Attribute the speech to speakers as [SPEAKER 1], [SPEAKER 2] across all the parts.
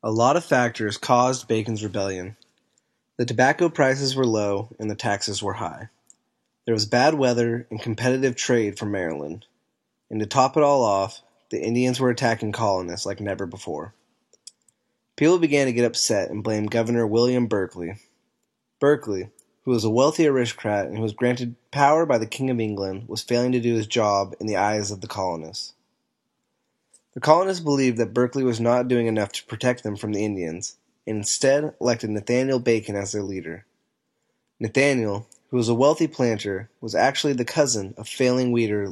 [SPEAKER 1] A lot of factors caused Bacon's rebellion. The tobacco prices were low and the taxes were high. There was bad weather and competitive trade from Maryland. And to top it all off, the Indians were attacking colonists like never before. People began to get upset and blame Governor William Berkeley. Berkeley, who was a wealthy aristocrat and who was granted power by the King of England, was failing to do his job in the eyes of the colonists. The colonists believed that Berkeley was not doing enough to protect them from the Indians, and instead elected Nathaniel Bacon as their leader. Nathaniel, who was a wealthy planter, was actually the cousin of failing leader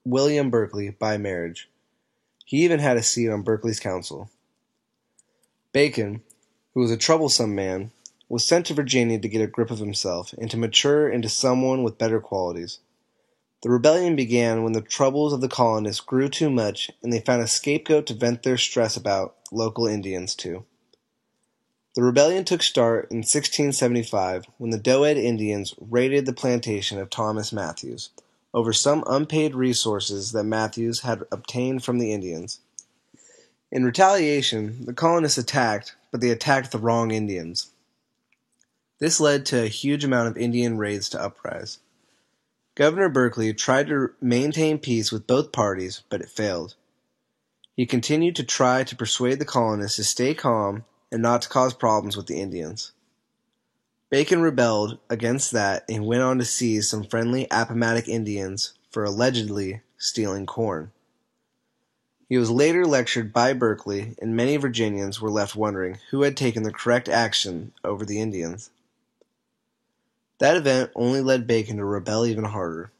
[SPEAKER 1] William Berkeley by marriage. He even had a seat on Berkeley's council. Bacon, who was a troublesome man, was sent to Virginia to get a grip of himself and to mature into someone with better qualities. The rebellion began when the troubles of the colonists grew too much and they found a scapegoat to vent their stress about local Indians to. The rebellion took start in 1675 when the Doed Indians raided the plantation of Thomas Matthews over some unpaid resources that Matthews had obtained from the Indians. In retaliation, the colonists attacked, but they attacked the wrong Indians. This led to a huge amount of Indian raids to uprise. Governor Berkeley tried to maintain peace with both parties, but it failed. He continued to try to persuade the colonists to stay calm and not to cause problems with the Indians. Bacon rebelled against that and went on to seize some friendly Appomattox Indians for allegedly stealing corn. He was later lectured by Berkeley, and many Virginians were left wondering who had taken the correct action over the Indians. That event only led Bacon to rebel even harder.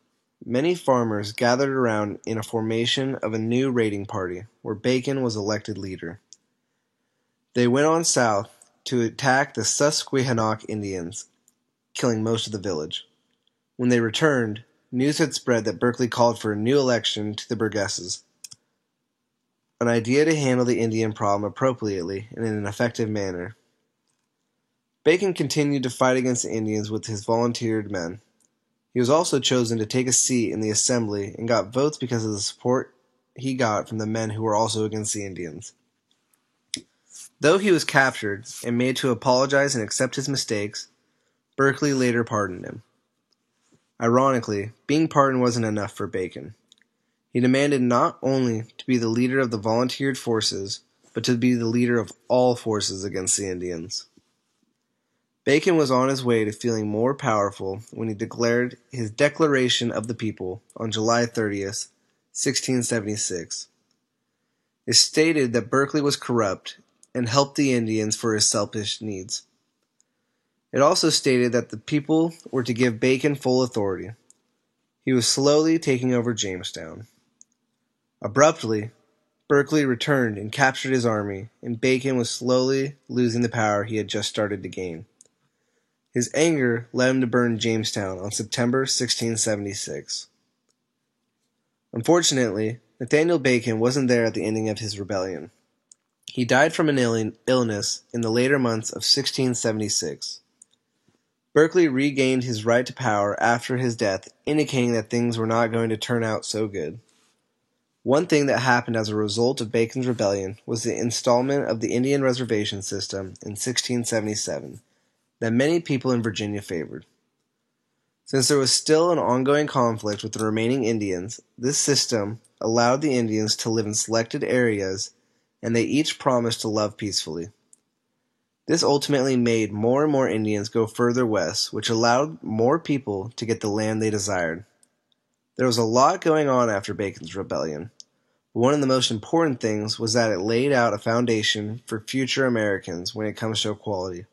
[SPEAKER 1] Many farmers gathered around in a formation of a new raiding party, where Bacon was elected leader. They went on south to attack the Susquehannock Indians, killing most of the village. When they returned, news had spread that Berkeley called for a new election to the burgesses, an idea to handle the Indian problem appropriately and in an effective manner. Bacon continued to fight against the Indians with his volunteered men. He was also chosen to take a seat in the assembly and got votes because of the support he got from the men who were also against the Indians. Though he was captured and made to apologize and accept his mistakes, Berkeley later pardoned him. Ironically, being pardoned wasn't enough for Bacon. He demanded not only to be the leader of the volunteered forces, but to be the leader of all forces against the Indians. Bacon was on his way to feeling more powerful when he declared his Declaration of the People on July 30th, 1676. It stated that Berkeley was corrupt and helped the Indians for his selfish needs. It also stated that the people were to give Bacon full authority. He was slowly taking over Jamestown. Abruptly, Berkeley returned and captured his army, and Bacon was slowly losing the power he had just started to gain. His anger led him to burn Jamestown on September 1676. Unfortunately, Nathaniel Bacon wasn't there at the ending of his rebellion. He died from an illness in the later months of 1676. Berkeley regained his right to power after his death, indicating that things were not going to turn out so good. One thing that happened as a result of Bacon's rebellion was the installment of the Indian reservation system in 1677 that many people in Virginia favored. Since there was still an ongoing conflict with the remaining Indians, this system allowed the Indians to live in selected areas, and they each promised to love peacefully. This ultimately made more and more Indians go further west, which allowed more people to get the land they desired. There was a lot going on after Bacon's rebellion, but one of the most important things was that it laid out a foundation for future Americans when it comes to equality.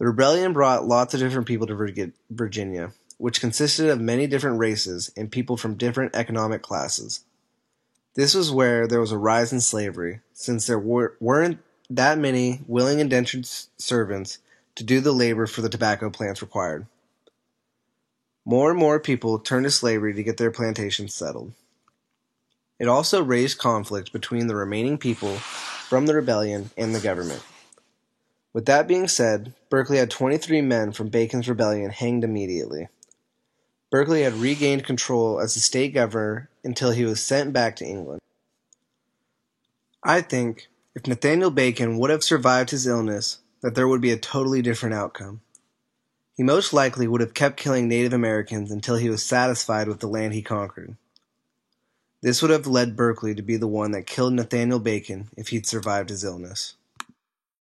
[SPEAKER 1] The rebellion brought lots of different people to Virginia, which consisted of many different races and people from different economic classes. This was where there was a rise in slavery, since there weren't that many willing indentured servants to do the labor for the tobacco plants required. More and more people turned to slavery to get their plantations settled. It also raised conflict between the remaining people from the rebellion and the government. With that being said, Berkeley had 23 men from Bacon's rebellion hanged immediately. Berkeley had regained control as the state governor until he was sent back to England. I think if Nathaniel Bacon would have survived his illness, that there would be a totally different outcome. He most likely would have kept killing Native Americans until he was satisfied with the land he conquered. This would have led Berkeley to be the one that killed Nathaniel Bacon if he'd survived his illness.